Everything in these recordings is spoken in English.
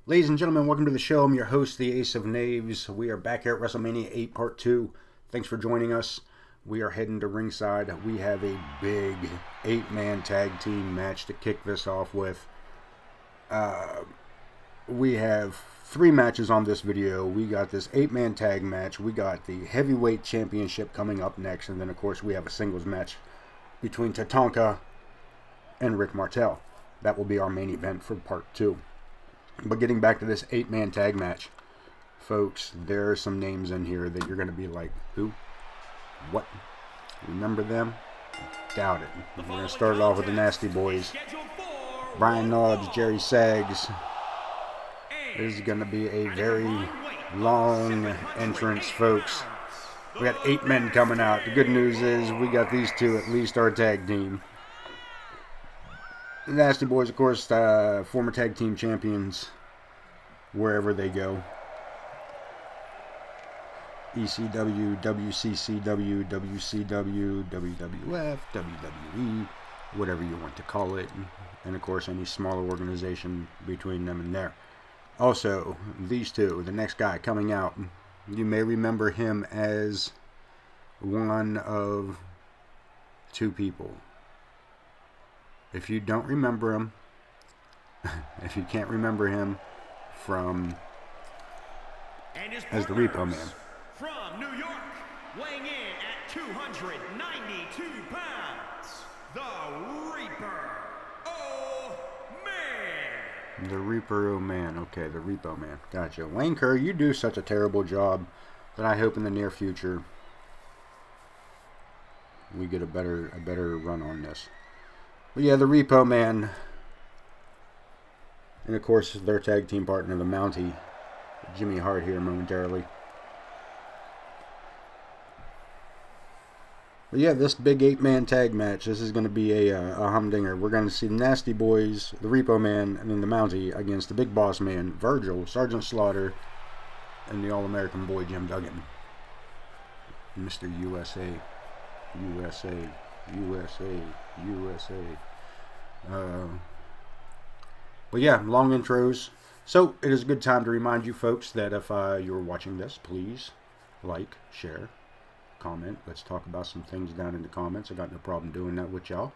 Ladies and gentlemen, welcome to the show. I'm your host, the Ace of Knaves. We are back here at WrestleMania 8 Part 2. Thanks for joining us. We are heading to ringside. We have a big 8-man tag team match to kick this off with. We have 3 matches on this video. We got this 8-man tag match. We got the heavyweight championship coming up next. And then, of course, we have a singles match between Tatanka and Rick Martel. That will be our main event for Part 2. But getting back to this 8-man tag match, folks, there are some names in here that you're going to be like, who? What? Remember them? Doubt it. We're going to start it off with the Nasty Boys. Brian Knobbs, Jerry Saggs. This is going to be a very long entrance, folks. We got 8 men coming out. The good news is we got these 2 at least our tag team. The Nasty Boys, of course, former tag team champions wherever they go. ECW, WCCW, WCW, WWF, WWE, whatever you want to call it. And, of course, any smaller organization between them and there. Also, these 2, the next guy coming out, you may remember him as one of 2 people. If you don't remember him, if you can't remember him from as the Repo Man. From New York, weighing in at 292 pounds, the Reaper. Oh, man. The Reaper, oh man. Okay, the Repo Man. Gotcha. Wayne Kerr, you do such a terrible job that I hope in the near future we get a better run on this. But yeah, the Repo Man, and of course their tag team partner, the Mountie, Jimmy Hart here momentarily. But yeah, this big 8-man tag match, this is going to be a humdinger. We're going to see the Nasty Boys, the Repo Man, and then the Mountie against the Big Boss Man, Virgil, Sergeant Slaughter, and the All-American boy, Jim Duggan. Mr. USA, USA, USA, USA. But yeah, long intros. So it is a good time to remind you folks that if you're watching this, please like, share, comment. Let's talk about some things down in the comments. I got no problem doing that with y'all.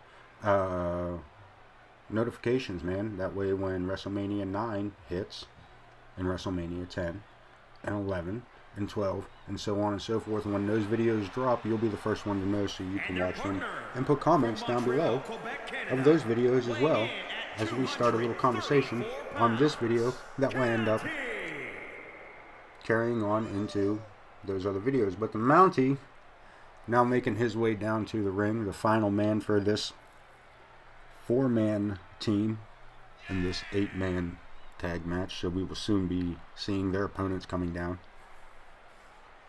Notifications, man. That way when WrestleMania 9 hits, and WrestleMania 10, and 11, and 12, and so on and so forth, when those videos drop, you'll be the first one to know, so you can watch them and put comments down below of those videos as well, as we start a little conversation on this video that will end up carrying on into those other videos. But the Mountie now making his way down to the ring, the final man for this 4-man team in this 8-man tag match, so we will soon be seeing their opponents coming down.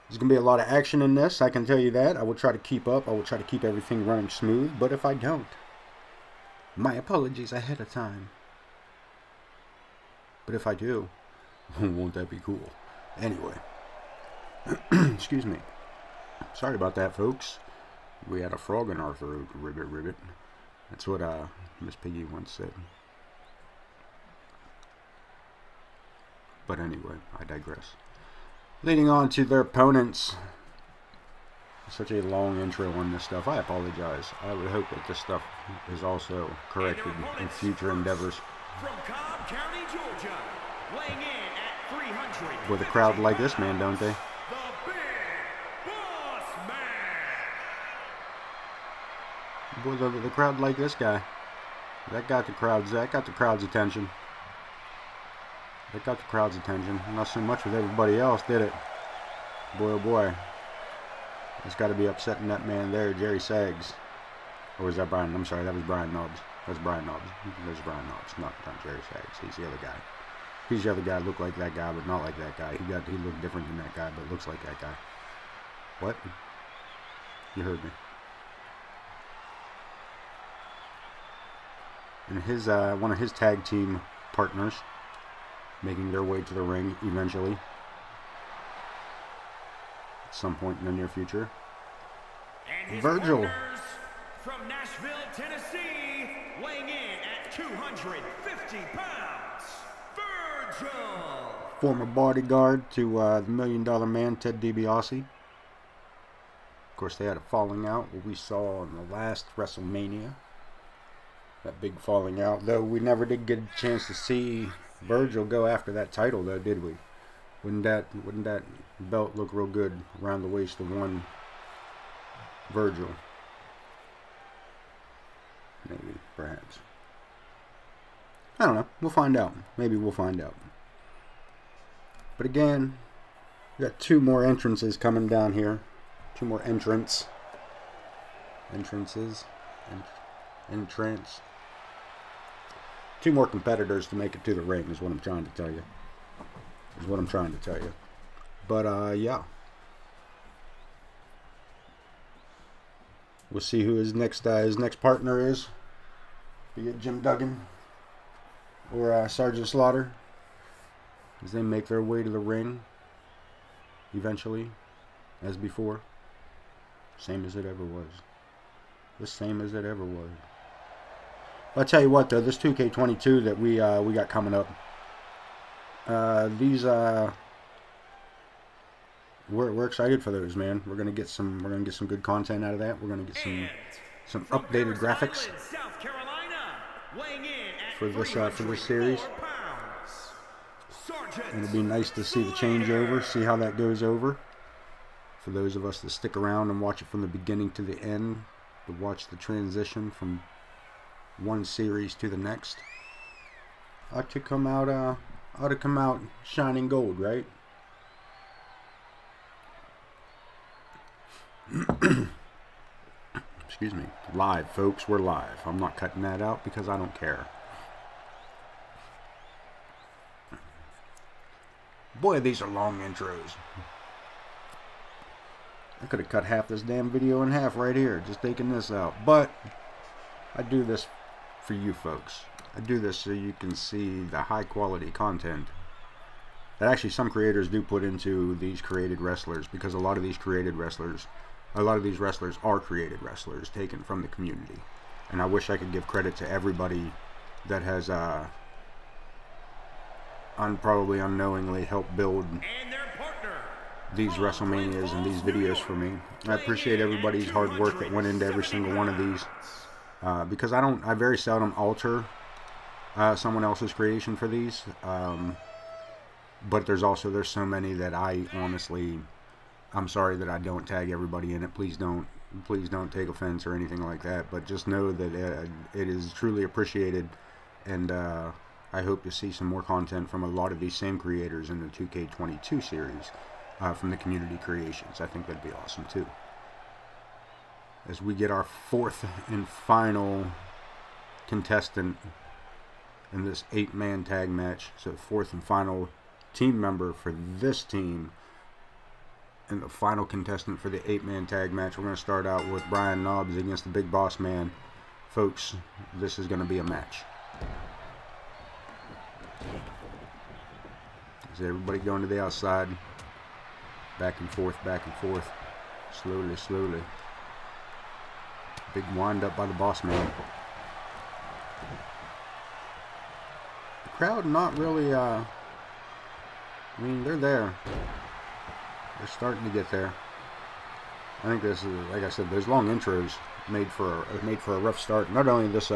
There's going to be a lot of action in this, I can tell you that. I will try to keep up. I will try to keep everything running smooth. But if I don't, my apologies ahead of time. But if I do, won't that be cool? Anyway. Excuse me. Sorry about that, folks. We had a frog in our throat. Ribbit, ribbit. That's what Miss Piggy once said. But anyway, I digress. Leading on to their opponents. Such a long intro on this stuff. I apologize. I would hope that this stuff is also corrected in future endeavors. From Cobb County, Georgia, weighing in at 300. With a crowd like this man, don't they? The Big Boss Man. Boy, the crowd like this guy. That got the crowd's attention. It got the crowd's attention. Not so much with everybody else, did it? Boy, oh boy. It's got to be upsetting that man there, Jerry Saggs. Or was that Brian? I'm sorry, that was Brian Knobbs. That's Brian Knobbs. There's Brian Knobbs, not Jerry Saggs. He's the other guy. He's the other guy. Looked like that guy, but not like that guy. He looked different than that guy, but looks like that guy. What? You heard me. And his one of his tag team partners making their way to the ring eventually at some point in the near future. Virgil from Nashville, Tennessee, weighing in at 250 pounds, Virgil. Former bodyguard to the $1 Million Man, Ted DiBiase. Of course, they had a falling out, what we saw in the last WrestleMania. That big falling out, though we never did get a chance to see Virgil go after that title, though, did we? Wouldn't that belt look real good around the waist of one Virgil? Maybe, perhaps. I don't know. We'll find out. Maybe we'll find out. But again, we got 2 more entrances coming down here. 2 more entrances. Entrance. 2 more competitors to make it to the ring is what I'm trying to tell you. But, yeah. We'll see who his next partner is. Be it Jim Duggan or Sergeant Slaughter. As they make their way to the ring. Eventually. As before. Same as it ever was. The same as it ever was. I'll tell you what, though, this 2K22 that we got coming up, we're excited for those, man. We're gonna get some good content out of that. We're gonna get some updated graphics for this series. And it'll be nice to see the changeover, see how that goes over. For those of us that stick around and watch it from the beginning to the end, to watch the transition from one series to the next, ought to come out shining gold, right? Excuse me. Live, folks. We're live. I'm not cutting that out because I don't care. Boy, these are long intros. I could have cut half this damn video in half right here, just taking this out. But I do this for you folks. I do this so you can see the high quality content that actually some creators do put into these created wrestlers, because a lot of these wrestlers are created wrestlers taken from the community. And I wish I could give credit to everybody that has probably unknowingly helped build these WrestleManias and these videos for me. I appreciate everybody's hard work that went into every single one of these, because I very seldom alter someone else's creation for these, but there's so many that I'm sorry that I don't tag everybody in it. Please don't take offense or anything like that, but just know that it is truly appreciated, and I hope to see some more content from a lot of these same creators in the 2K22 series. From the community creations. I think that'd be awesome too. As we get our 4th and final contestant in this 8-man tag match, so 4th and final team member for this team, and the final contestant for the 8-man tag match, we're going to start out with Brian Knobbs against the Big Boss Man. Folks, this is going to be a match. Is everybody going to the outside? Back and forth, slowly. Big wind up by the Boss Man. The crowd not really, they're there. They're starting to get there. I think this is, like I said, those long intros made for a rough start. Not only this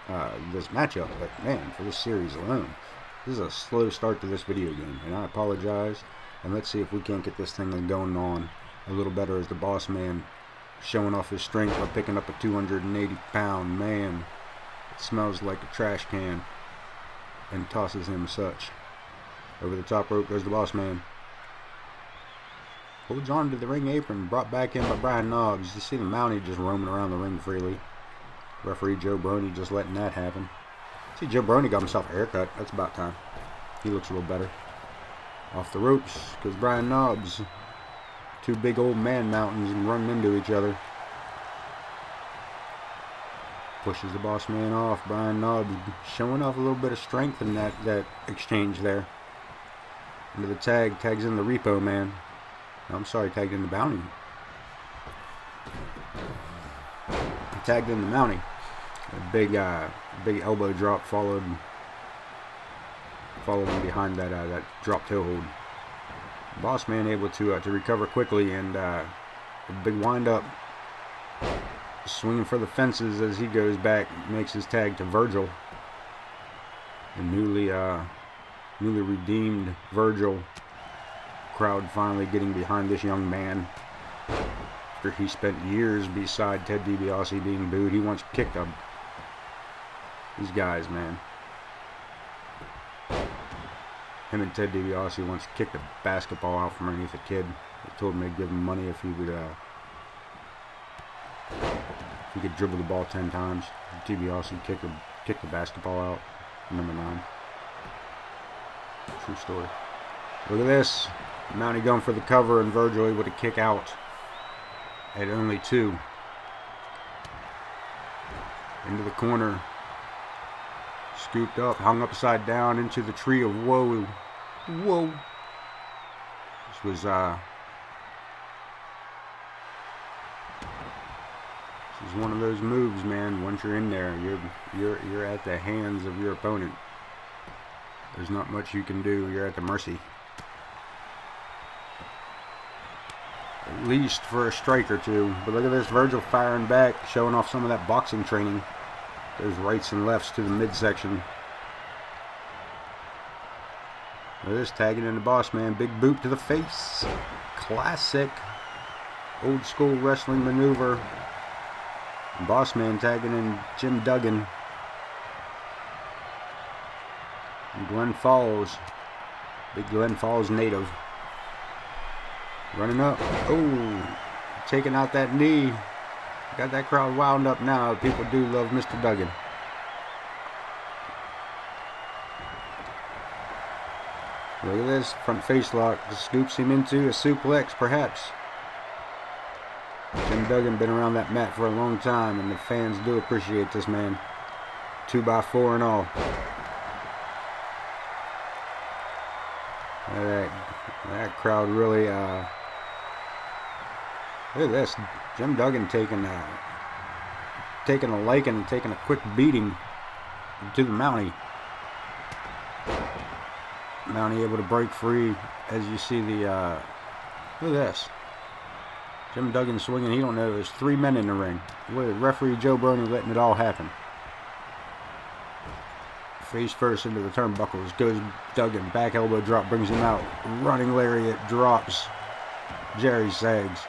matchup, but man, for this series alone. This is a slow start to this video game, and I apologize. And let's see if we can't get this thing going on a little better as the Boss Man showing off his strength by picking up a 280-pound man that smells like a trash can and tosses him such. Over the top rope goes the Boss Man. Holds on to the ring apron, brought back in by Brian Knobbs. You see the Mountie just roaming around the ring freely. Referee Joe Brony just letting that happen. See, Joe Brony got himself a haircut. That's about time. He looks a little better. Off the ropes because Brian Knobbs. 2 big old man mountains and running into each other. Pushes the Boss Man off. Brian Knobbs showing off a little bit of strength in that exchange there. Into the tag. Tags in the Repo Man. I'm sorry, tagged in the Bounty. Tagged in the Mountie. A big elbow drop followed following behind that drop toe hold. Boss Man able to recover quickly, and a big wind up, swinging for the fences as he goes back, makes his tag to Virgil. The newly redeemed Virgil. Crowd finally getting behind this young man after he spent years beside Ted DiBiase being booed. He once kicked these guys, man. Him and Ted DiBiase once kicked a basketball out from underneath a kid. They told him they'd give him money if he could dribble the ball 10 times. DiBiase kicked the basketball out. Number 9. True story. Look at this. Mountie going for the cover, and Virgil able to kick out at only 2. Into the corner. Scooped up, hung upside down into the tree of woe. Whoa. This was one of those moves, man. Once you're in there, you're at the hands of your opponent. There's not much you can do. You're at the mercy. At least for a strike or two. But look at this, Virgil firing back, showing off some of that boxing training. Those rights and lefts to the midsection. Look at this, tagging in the Boss Man. Big boot to the face. Classic old school wrestling maneuver. Boss Man tagging in Jim Duggan. And Glen Falls. Big Glen Falls native. Running up. Oh, taking out that knee. Got that crowd wound up now. People do love Mr. Duggan. Look at this. Front face lock. Just scoops him into a suplex, perhaps. Jim Duggan been around that mat for a long time, and the fans do appreciate this man. 2x4 and all. That crowd really, look at this. Jim Duggan taking a liking and taking a quick beating to the Mountie. Mountie able to break free as you see the, look at this. Jim Duggan swinging. He don't know there's 3 men in the ring. With referee Joe Brony letting it all happen. Face first into the turnbuckles. Goes Duggan. Back elbow drop brings him out. Running lariat drops Jerry Sags.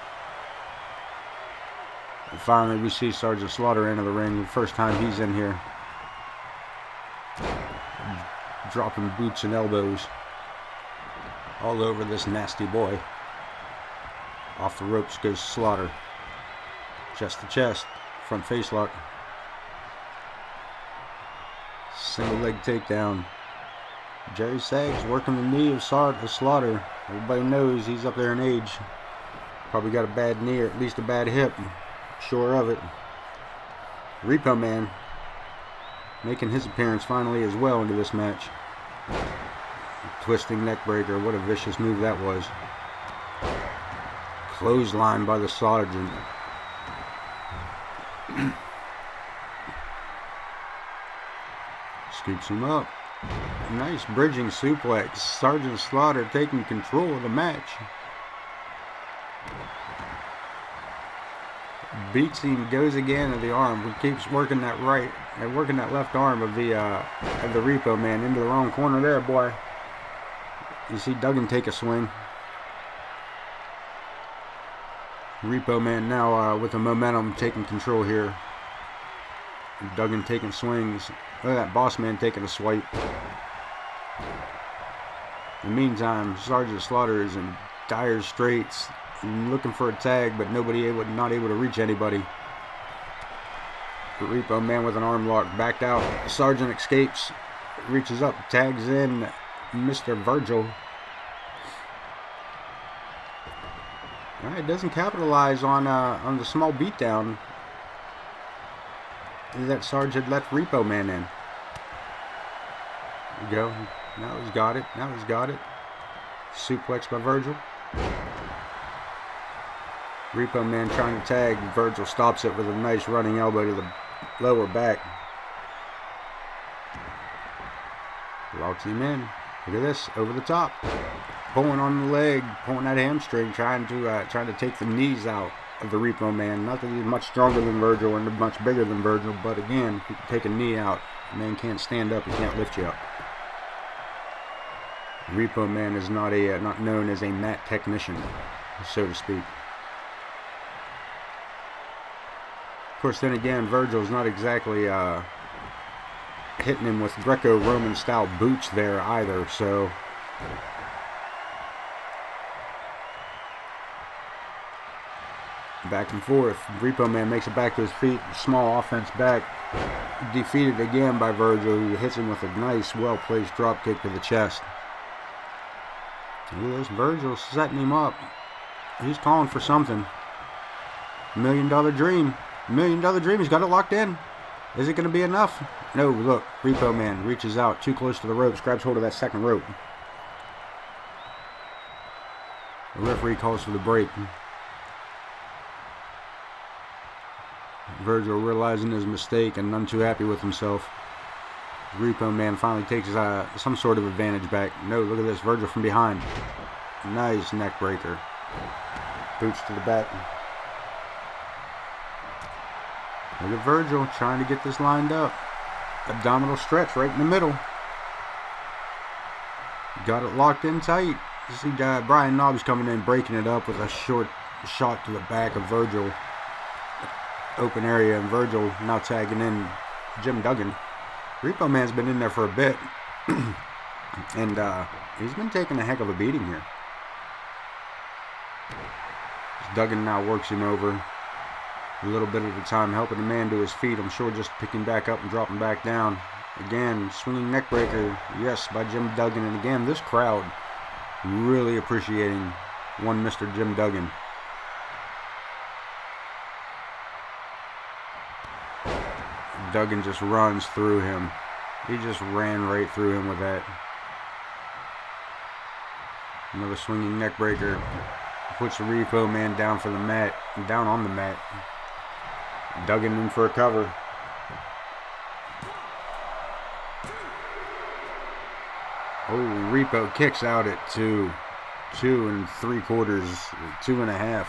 And finally we see Sergeant Slaughter enter the ring. The first time he's in here. Dropping boots and elbows all over this nasty boy. Off the ropes goes Slaughter. Chest to chest. Front face lock. Single leg takedown. Jerry Sags working the knee of Slaughter. Everybody knows he's up there in age. Probably got a bad knee or at least a bad hip. Sure of it. Repo Man making his appearance finally as well into this match. Twisting neck breaker. What a vicious move that was. Clothesline by the Sergeant. Scoops him up. Nice bridging suplex. Sergeant Slaughter taking control of the match. Beats him, goes again to the arm. He keeps working that right and working that left arm of the Repo Man into the wrong corner there, boy. You see Duggan take a swing. Repo Man now with the momentum taking control here. Duggan taking swings. Look at that Boss Man taking a swipe. In the meantime, Sergeant Slaughter is in dire straits, looking for a tag, but not able to reach anybody. The Repo Man with an arm lock backed out. Sergeant escapes, reaches up, tags in Mr. Virgil. Alright, doesn't capitalize on the small beatdown that Sarge had let Repo Man in. There we go. Now he's got it. Now he's got it. Suplex by Virgil. Repo Man trying to tag. Virgil stops it with a nice running elbow to the lower back. Locks him in. Look at this, over the top. Pulling on the leg, pulling that hamstring, trying to take the knees out of the Repo Man. Not that he's much stronger than Virgil and much bigger than Virgil, but again, if you can take a knee out, the man can't stand up, he can't lift you up. Repo Man is not known as a mat technician, so to speak. Of course, then again, Virgil's not exactly hitting him with Greco-Roman style boots there either, so back and forth. Repo Man makes it back to his feet. Small offense back. Defeated again by Virgil, who hits him with a nice, well-placed drop kick to the chest. Look at this, Virgil setting him up. He's calling for something. $1 Million Dream. $1 Million Dream. He's got it locked in. Is it going to be enough? No, look. Repo Man reaches out too close to the ropes, grabs hold of that second rope. The referee calls for the break. Virgil realizing his mistake and none too happy with himself. Repo Man finally takes some sort of advantage back. No, look at this. Virgil from behind. Nice neck breaker. Boots to the back. Look at Virgil trying to get this lined up. Abdominal stretch right in the middle. Got it locked in tight. You see Brian Knobbs coming in, breaking it up with a short shot to the back of Virgil. Open area, and Virgil now tagging in Jim Duggan. Repo Man's been in there for a bit. And he's been taking a heck of a beating here. Duggan now works him over a little bit at a time, helping the man to his feet. I'm sure just picking back up and dropping back down. Again, swinging neck breaker, yes, by Jim Duggan. And again, this crowd really appreciating one Mr. Jim Duggan. Duggan just runs through him. He just ran right through him with that. Another swinging neck breaker. Puts the Repo Man down for the mat. Down on the mat. Duggan in for a cover. Oh, Repo kicks out at 2. 2 3/4. 2.5.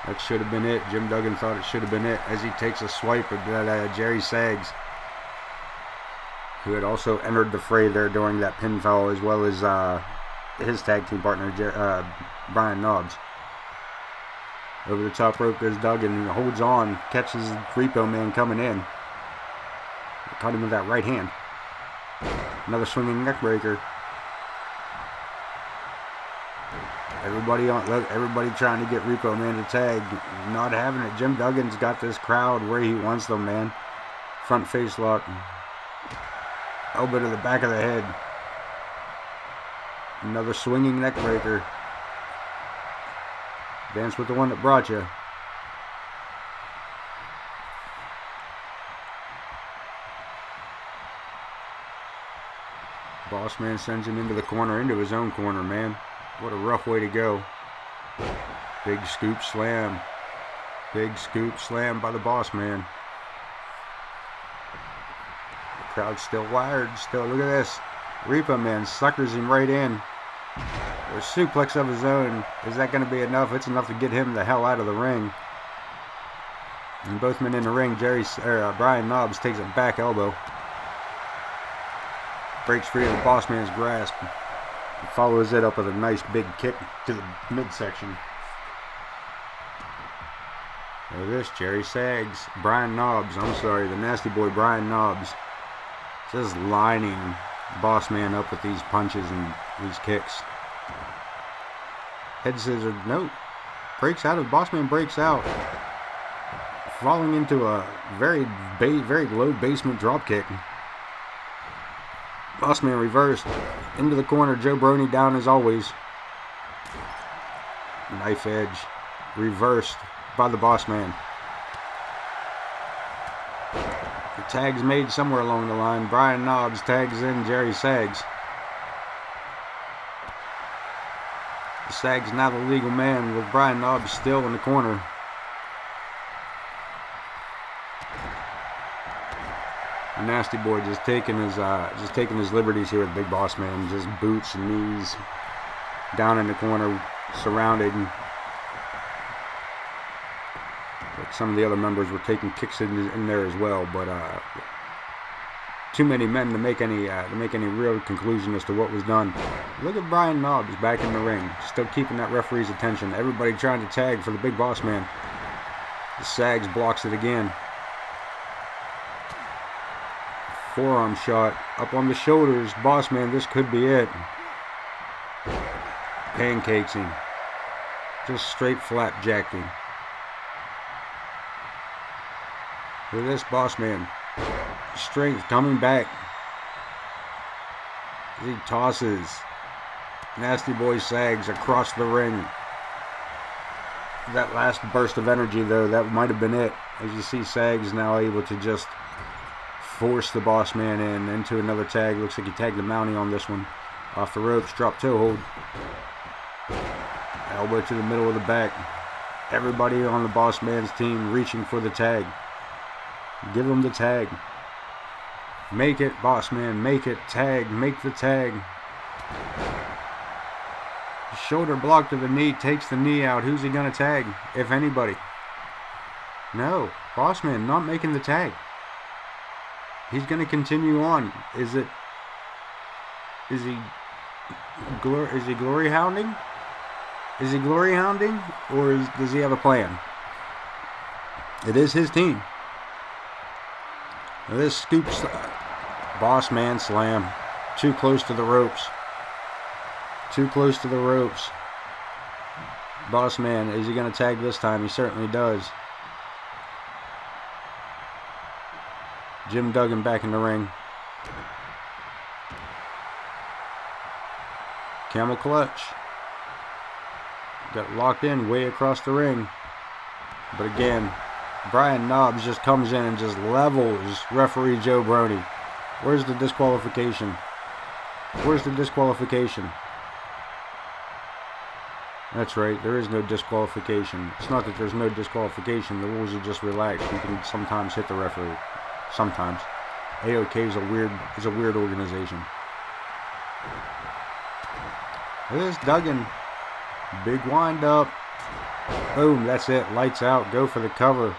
That should have been it. Jim Duggan thought it should have been it as he takes a swipe at that Jerry Saggs, who had also entered the fray there during that pinfall, as well as his tag team partner, Brian Knobbs. Over the top rope goes Duggan, who holds on, catches Repo Man coming in. Caught him with that right hand. Another swinging neck breaker. Everybody trying to get Repo Man to tag. Not having it. Jim Duggan's got this crowd where he wants them, man. Front face lock. Elbow to the back of the head. Another swinging neck breaker. Dance with the one that brought you. Boss Man sends him into the corner, into his own corner, man. What a rough way to go. Big scoop slam. Big scoop slam by the Boss Man. The crowd's still wired. Still, look at this. Repo Man suckers him right in. A suplex of his own. Is that going to be enough? It's enough to get him the hell out of the ring. And both men in the ring. Brian Knobbs takes a back elbow. Breaks free of the Boss Man's grasp. Follows it up with a nice big kick to the midsection. Look at this, Jerry Saggs. Brian Knobbs, the Nasty Boy Brian Knobbs. Just lining Boss Man up with these punches and these kicks. Head scissor, nope. Breaks out of Boss Man breaks out. Falling into a very low basement drop kick. Boss Man reversed. Into the corner, Joe Brony down as always. Knife edge. Reversed by the Boss Man. The tag's made somewhere along the line. Brian Knobbs tags in Jerry Saggs. The Saggs now the legal man with Brian Knobbs still in the corner. Nasty Boy just taking his liberties here with Big Boss Man. Just boots and knees down in the corner, surrounded. Like some of the other members were taking kicks in there as well, but too many men to make any real conclusion as to what was done. Look at Brian Knobbs back in the ring, still keeping that referee's attention. Everybody trying to tag for the Big Boss Man. The Sags blocks it again. Forearm shot up on the shoulders. Boss Man, this could be it. Pancakes him. Just straight flapjacking. Look at this Boss Man. Strength coming back. He tosses Nasty Boy Sags across the ring. That last burst of energy, though, that might have been it. As you see, Sags now able to just force the Boss Man into another tag. Looks like he tagged the Mountie on this one. Off the ropes, drop toe hold. Elbow to the middle of the back. Everybody on the Boss Man's team reaching for the tag. Give him the tag. Make it, Boss Man. Make it. Tag. Make the tag. Shoulder block to the knee. Takes the knee out. Who's he going to tag? If anybody. No. Boss Man not making the tag. He's going to continue on. Is he glory hounding? Is he glory hounding? Or does he have a plan? It is his team. Now this scoops Boss Man slam. Too close to the ropes. Too close to the ropes. Boss Man, is he going to tag this time? He certainly does. Jim Duggan back in the ring. Camel clutch. Got locked in way across the ring. But again, Brian Knobbs just comes in and just levels referee Joe Brony. Where's the disqualification? Where's the disqualification? That's right, there is no disqualification. It's not that there's no disqualification, the rules are just relaxed. You can sometimes hit the referee. Sometimes. AOK is a weird organization. This Duggan. Big wind up. Boom, that's it. Lights out. Go for the cover.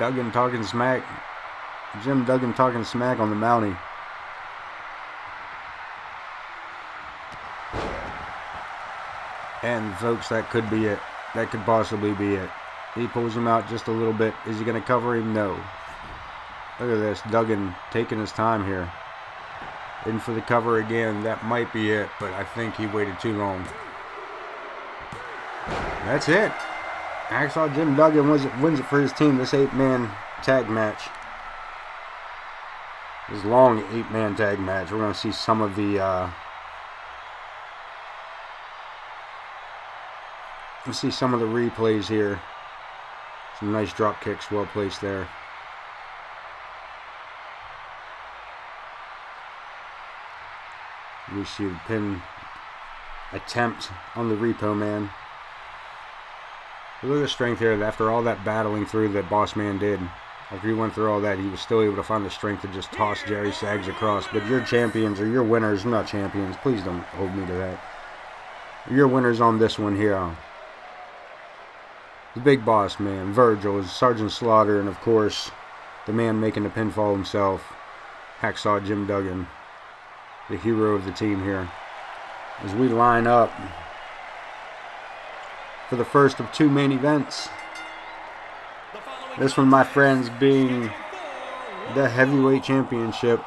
Duggan talking smack. Jim Duggan talking smack on the Mountie. And folks, that could be it. That could possibly be it. He pulls him out just a little bit. Is he going to cover him? No. Look at this. Duggan taking his time here. In for the cover again. That might be it, but I think he waited too long. That's it. Hacksaw Jim Duggan wins it for his team. This 8-man tag match. This long 8-man tag match. We're going to see some of the... Let's see some of the replays here. Some nice drop kicks, well placed there. We see the pin attempt on the Repo Man. Look at the strength here. After all that battling through that Boss Man did, after he went through all that, he was still able to find the strength to just toss Jerry Sags across. But you're champions, or you're winners. I'm not champions. Please don't hold me to that. You're winners on this one here. The Big Boss Man, Virgil, Sergeant Slaughter, and of course, the man making the pinfall himself, Hacksaw Jim Duggan, the hero of the team here. As we line up for the first of 2 main events. This one, my friends, being the Heavyweight Championship.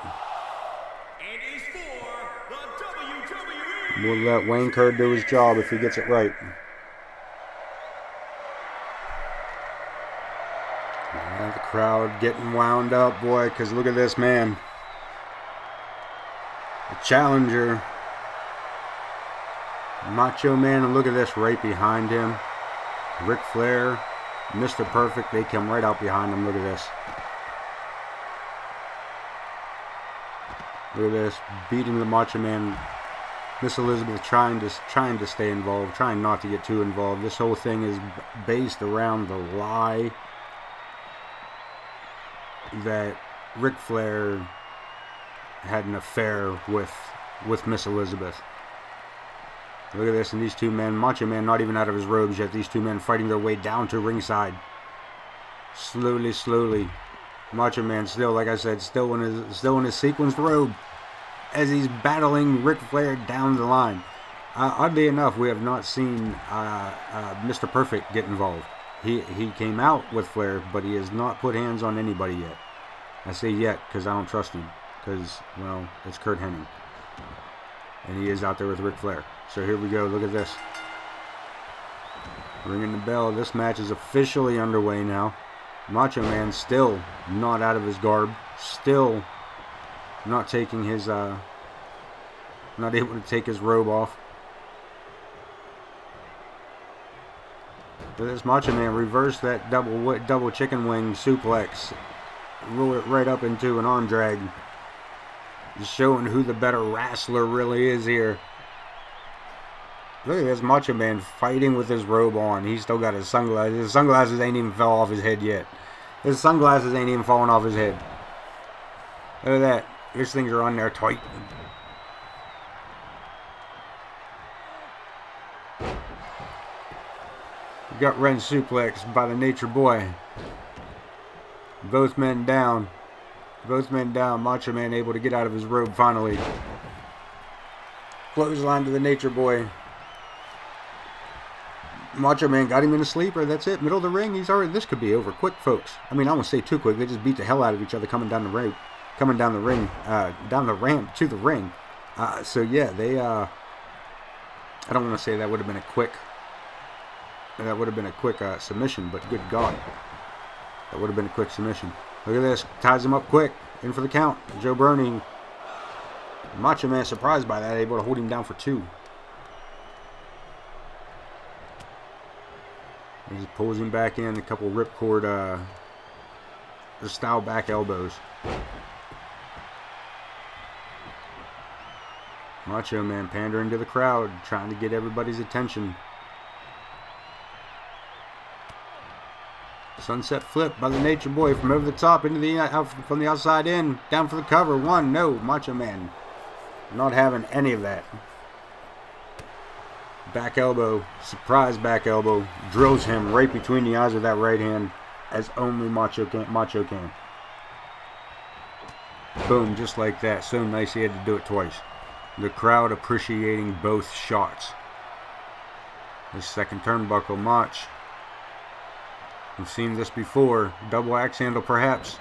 We'll let Wayne Kerr do his job if he gets it right. The crowd getting wound up, boy, because look at this man. The challenger. Macho Man, and look at this right behind him. Ric Flair, Mr. Perfect, they come right out behind him. Look at this. Look at this, beating the Macho Man Miss Elizabeth trying to stay involved, trying not to get too involved. This whole thing is based around the lie that Ric Flair had an affair with Miss Elizabeth. Look at this, and these two men, Macho Man not even out of his robes yet. These two men fighting their way down to ringside. Slowly, slowly. Macho Man still, like I said, still in his sequenced robe as he's battling Ric Flair down the line. Oddly enough, we have not seen Mr. Perfect get involved. He came out with Flair, but he has not put hands on anybody yet. I say yet because I don't trust him. Because, well, it's Kurt Hennig. And he is out there with Ric Flair. So here we go. Look at this. Ringing the bell. This match is officially underway now. Macho Man still not out of his garb. Still not taking his, not able to take his robe off. But this Macho Man reversed that double chicken wing suplex. Roll it right up into an arm drag. Just showing who the better wrestler really is here. Look at this Macho Man fighting with his robe on. He's still got his sunglasses. His sunglasses ain't even fell off his head yet. His sunglasses ain't even falling off his head. Look at that. His things are on there tight. Gut wrench suplex by the Nature Boy. Both men down. Both men down. Macho Man able to get out of his robe finally. Clothesline to the Nature Boy. Macho Man got him in a sleeper. That's it. Middle of the ring. He's already. This could be over quick, folks. I mean, I won't say too quick. They just beat the hell out of each other coming down the ring, down the ramp to the ring. So yeah, they. I don't want to say that would have been a quick. That would have been a quick submission, but good God, that would have been a quick submission. Look at this. Ties him up quick. In for the count. Joe Brony. Macho Man surprised by that, able to hold him down for 2. He just pulls him back in. A couple ripcord style back elbows. Macho Man pandering to the crowd, trying to get everybody's attention. Sunset flip by the Nature Boy from over the top into the from the outside in, down for the cover. 1, no, Macho Man not having any of that. Back elbow, surprise back elbow, drills him right between the eyes with that right hand, as only Macho can. Boom, just like that. So nice he had to do it twice. The crowd appreciating both shots. The second turnbuckle, Mach. We've seen this before. Double axe handle, perhaps.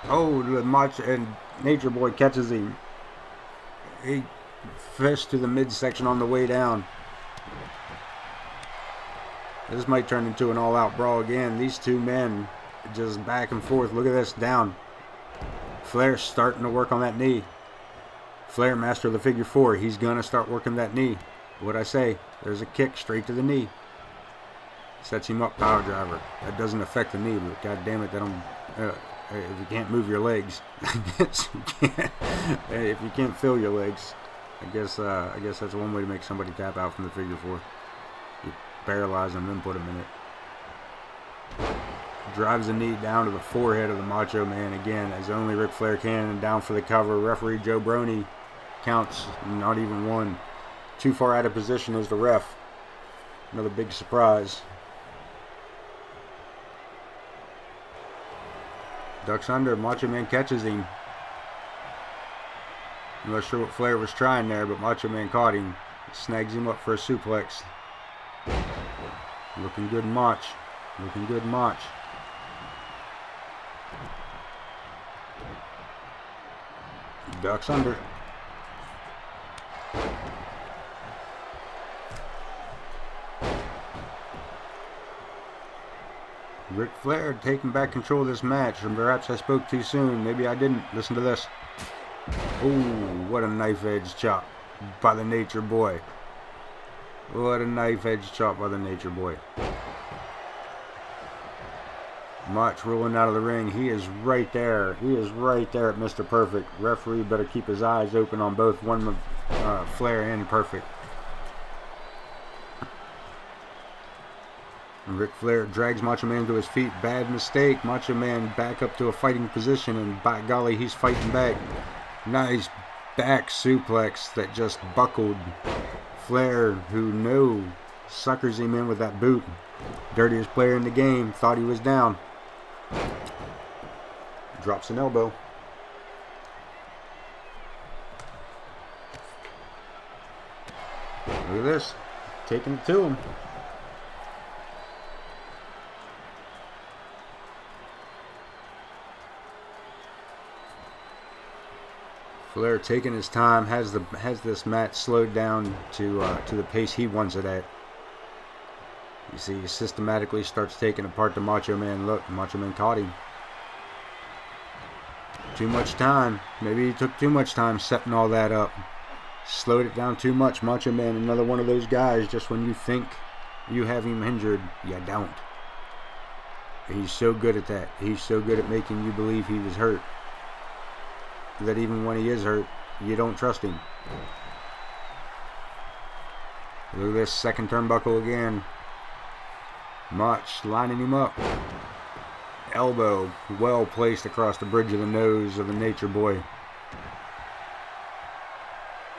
Oh, the Mach and Nature Boy catches him. He fist to the midsection on the way down. This might turn into an all-out brawl again. These two men just back and forth. Look at this, down. Flair starting to work on that knee. Flair, master of the figure 4. He's going to start working that knee. What'd I say? There's a kick straight to the knee. Sets him up, power driver. That doesn't affect the knee, but god damn it, that if you can't move your legs, I guess you can't. If you can't feel your legs, I guess that's one way to make somebody tap out from the figure 4. You paralyze them, then put them in it. Drives the knee down to the forehead of the Macho Man again, as only Ric Flair can, and down for the cover. Referee Joe Brony counts, not even 1. Too far out of position is the ref. Another big surprise. Ducks under. Macho Man catches him. I'm not sure what Flair was trying there, but Macho Man caught him. Snags him up for a suplex. Looking good, Mach. Looking good, Mach. Ducks under. Ric Flair taking back control of this match, and perhaps I spoke too soon. Maybe I didn't. Listen to this. Ooh, what a knife edge chop by the Nature Boy. What a knife edge chop by the Nature Boy. Macho rolling out of the ring. He is right there. He is right there at Mr. Perfect. Referee better keep his eyes open on both Flair and Perfect. And Ric Flair drags Macho Man to his feet. Bad mistake. Macho Man back up to a fighting position, and by golly, he's fighting back. Nice back suplex that just buckled Flair, who suckers him in with that boot. Dirtiest player in the game. Thought he was down. Drops an elbow. Look at this. Taking it to him. Flair taking his time, has this match slowed down to the pace he wants it at. You see, he systematically starts taking apart the Macho Man. Look, Macho Man caught him. Too much time. Maybe he took too much time setting all that up. Slowed it down too much. Macho Man, another one of those guys, just when you think you have him injured, you don't. He's so good at that. He's so good at making you believe he was hurt, that even when he is hurt, you don't trust him. Look at this second turnbuckle again. Mach lining him up. Elbow well placed across the bridge of the nose of the Nature Boy.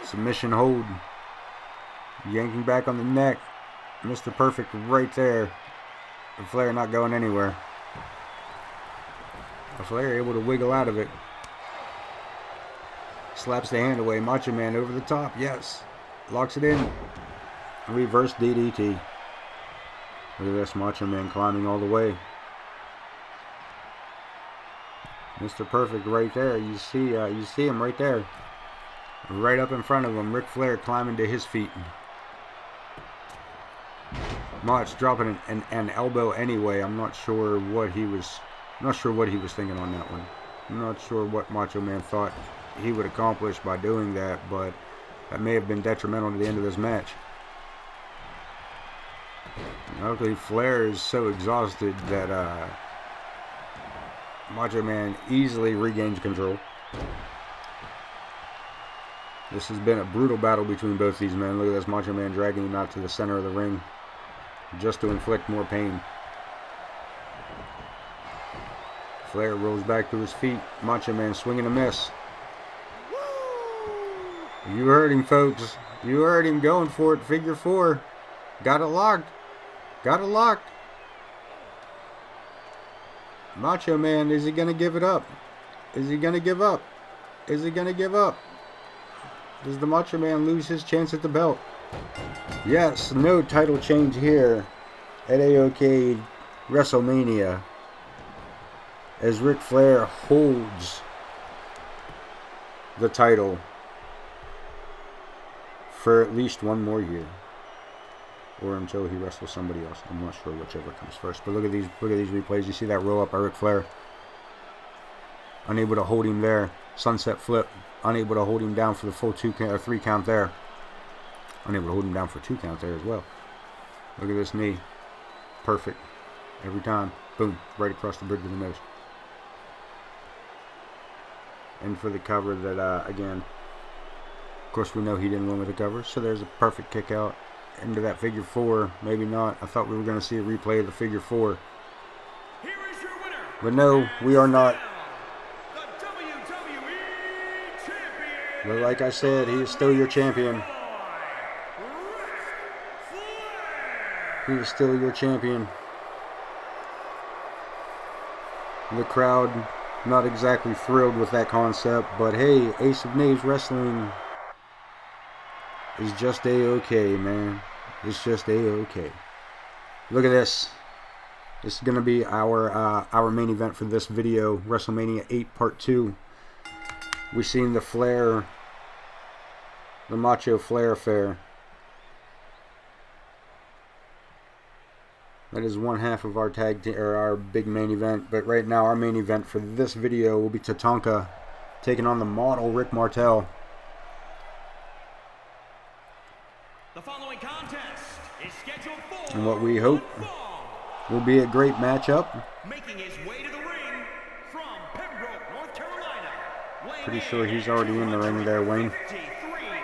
Submission hold. Yanking back on the neck. Mr. Perfect right there. And Flair not going anywhere. Flair able to wiggle out of it. Slaps the hand away. Macho Man over the top. Yes. Locks it in. Reverse DDT. Look at this. Macho Man climbing all the way. Mr. Perfect right there. You see him right there. Right up in front of him. Ric Flair climbing to his feet. Mach dropping an elbow anyway. I'm not sure what he was thinking on that one. I'm not sure what Macho Man thought he would accomplish by doing that, but that may have been detrimental to the end of this match. Luckily, Flair is so exhausted that Macho Man easily regains control. This has been a brutal battle between both these men. Look at this, Macho Man dragging him out to the center of the ring just to inflict more pain. Flair rolls back to his feet. Macho Man swinging a miss. You heard him, folks. You heard him going for it. Figure four. Got it locked. Got it locked. Macho Man, is he going to give it up? Is he going to give up? Is he going to give up? Does the Macho Man lose his chance at the belt? Yes, no title change here at AOK WrestleMania, as Ric Flair holds the title for at least one more year, or until he wrestles somebody else. I'm not sure whichever comes first. But look at these replays. You see that roll up by Ric Flair, unable to hold him there. Sunset flip, unable to hold him down for the full 3 count there. Unable to hold him down for 2 count there as well. Look at this knee. Perfect. Every time. Boom. Right across the bridge of the nose. And for the cover that, again, of course we know he didn't win with the cover. So there's a perfect kick out into that figure 4. Maybe not. I thought we were going to see a replay of the figure 4. Here is your winner. But no, we are not. The WWE Champion. But like I said, he is still your champion. He is still your champion. The crowd not exactly thrilled with that concept, but hey, Ace of Knaves Wrestling is just A-okay, man. It's just A-okay. Look at this. This is going to be our main event for this video, WrestleMania 8 Part 2. We've seen the Flair, the Macho Flair affair. That is one half of our our big main event. But right now, our main event for this video will be Tatanka taking on the model Rick Martel. The following contest is scheduled for And what we hope Will be a great matchup. Making his way to the ring from Pembroke, North Carolina. Pretty sure he's already in the ring there, Wayne. 53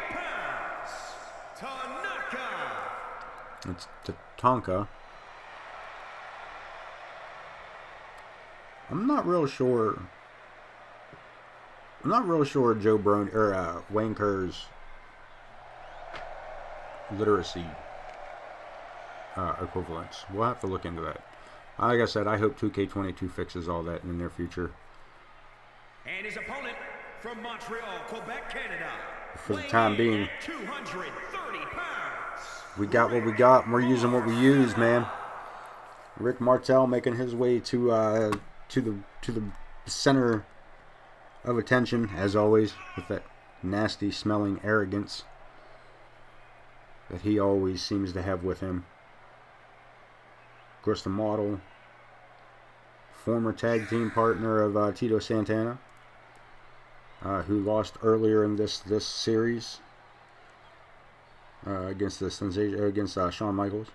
pounds, Tatanka. It's Tatanka. I'm not real sure Joe Brony or Wayne Kerr's literacy equivalents. We'll have to look into that. Like I said, I hope 2K22 fixes all that in the near future. And his opponent from Montreal, Quebec, Canada. For the time being, 230 pounds. we got what we got, and we're using what we use, man. Rick Martel making his way to the center of attention, as always, with that nasty smelling arrogance that he always seems to have with him. Of course, the model, former tag team partner of Tito Santana, who lost earlier in this series against Shawn Michaels.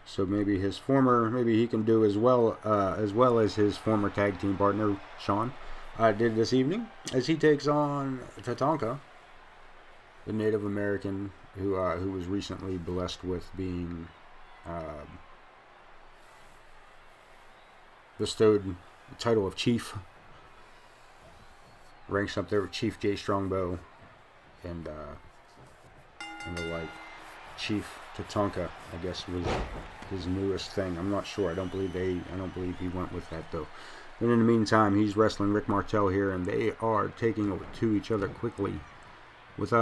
So maybe he can do as well as his former tag team partner Shawn did this evening, as he takes on Tatanka, the Native American who was recently blessed with being bestowed the title of Chief. Ranks up there with Chief Jay Strongbow and the like. Chief Tatanka, I guess, was his newest thing. I'm not sure. I don't believe he went with that though. But in the meantime, he's wrestling Rick Martel here, and they are taking over to each other quickly, with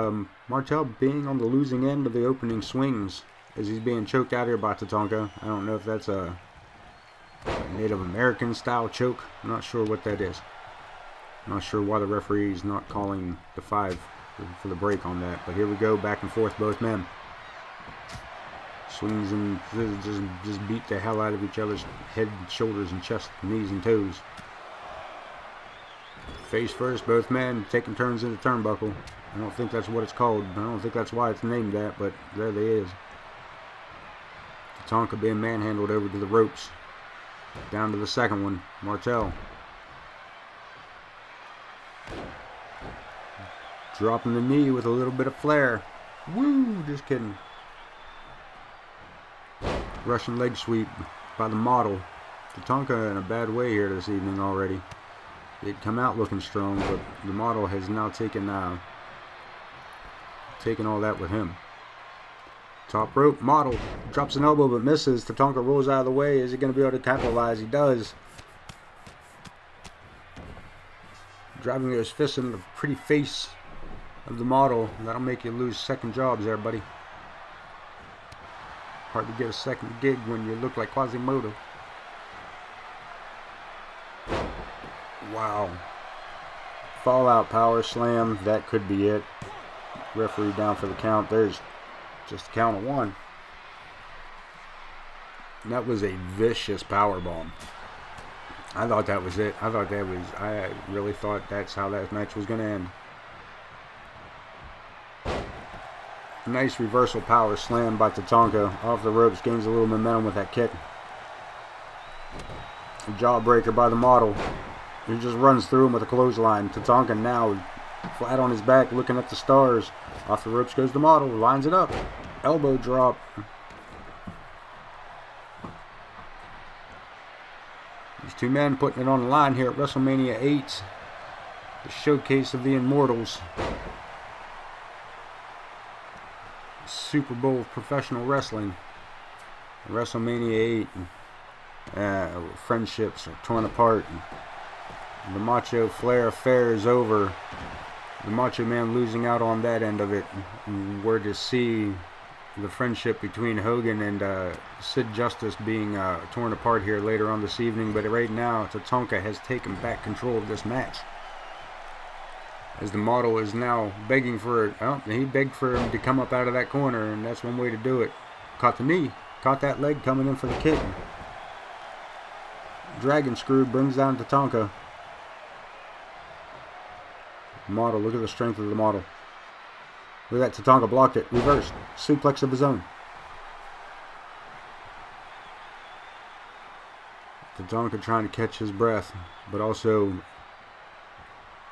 Martel being on the losing end of the opening swings as he's being choked out here by Tatanka. I don't know if that's a Native American style choke. I'm not sure what that is. I'm not sure why the referee is not calling the 5 for the break on that. But here we go, back and forth, both men. Swings and just beat the hell out of each other's head, shoulders, and chest, knees, and toes. Face first, both men taking turns in the turnbuckle. I don't think that's what it's called. I don't think that's why it's named that, but there they is. Tatanka being manhandled over to the ropes. Down to the second one. Martel. Dropping the knee with a little bit of flair. Woo! Just kidding. Russian leg sweep by the model. Tatanka in a bad way here this evening already. He'd come out looking strong, but the model has now taken all that with him. Top rope, model drops an elbow but misses. Tatanka rolls out of the way. Is he going to be able to capitalize? He does. Driving his fist into the pretty face of the model. That'll make you lose second jobs there, buddy. Hard to get a second gig when you look like Quasimodo. Wow. Fallout power slam. That could be it. Referee down for the count. There's just a count of 1. And that was a vicious power bomb. I thought that was it. I really thought that's how that match was going to end. Nice reversal power slam by Tatanka. Off the ropes, gains a little momentum with that kick. A jawbreaker by the model. He just runs through him with a clothesline. Tatanka now flat on his back, looking at the stars. Off the ropes goes the model. Lines it up. Elbow drop. These two men putting it on the line here at WrestleMania 8. The showcase of the Immortals. Super Bowl of professional wrestling. WrestleMania 8. Friendships are torn apart. The Macho Flair affair is over. The Macho Man losing out on that end of it. We're to see the friendship between Hogan and Sid Justice being torn apart here later on this evening. But right now, Tatanka has taken back control of this match, as the model is now begging for it. Oh, he begged for him to come up out of that corner, and that's one way to do it. Caught the knee. Caught that leg coming in for the kick. Dragon screw brings down Tatanka. Model, look at the strength of the model. Look at that, Tatanka blocked it. Reversed. Suplex of his own. Tatanka trying to catch his breath, but also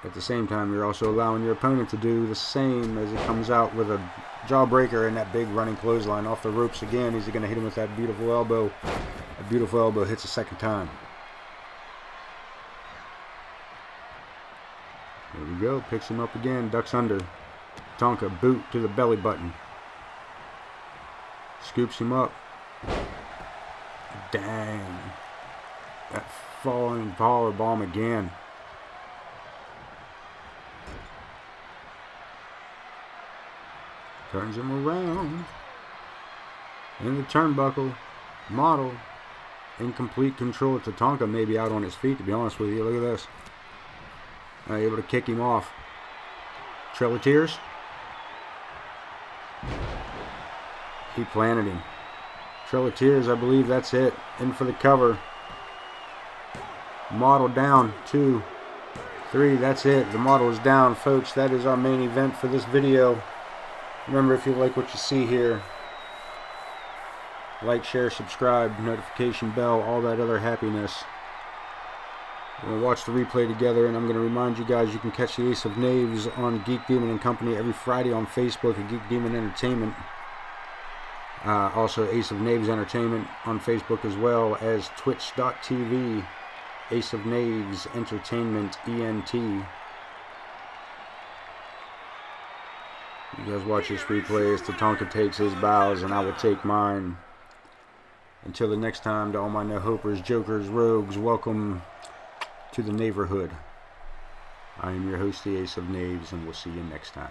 at the same time you're also allowing your opponent to do the same as he comes out with a jawbreaker and that big running clothesline off the ropes again. He's going to hit him with that beautiful elbow. A beautiful elbow hits a second time. There we go. Picks him up again. Ducks under. Tatanka boot to the belly button. Scoops him up. Dang. That falling power bomb again. Turns him around. In the turnbuckle. Model. In complete control. Tatanka may be out on his feet, to be honest with you. Look at this. Able to kick him off. Trail of Tears. He planted him. Trail of Tears, I believe that's it. In for the cover. Model down. 2, 3, that's it. The model is down, folks. That is our main event for this video. Remember, if you like what you see here, like, share, subscribe, notification bell, all that other happiness. We're going to watch the replay together, and I'm going to remind you guys you can catch the Ace of Knaves on Geek Demon and Company every Friday on Facebook at Geek Demon Entertainment. Also Ace of Knaves Entertainment on Facebook, as well as twitch.tv Ace of Knaves Entertainment ENT. You guys watch this replay as Tatanka takes his bows and I will take mine. Until the next time, to all my no-hopers, jokers, rogues, welcome to the neighborhood. I am your host, the Ace of Knaves, and we'll see you next time.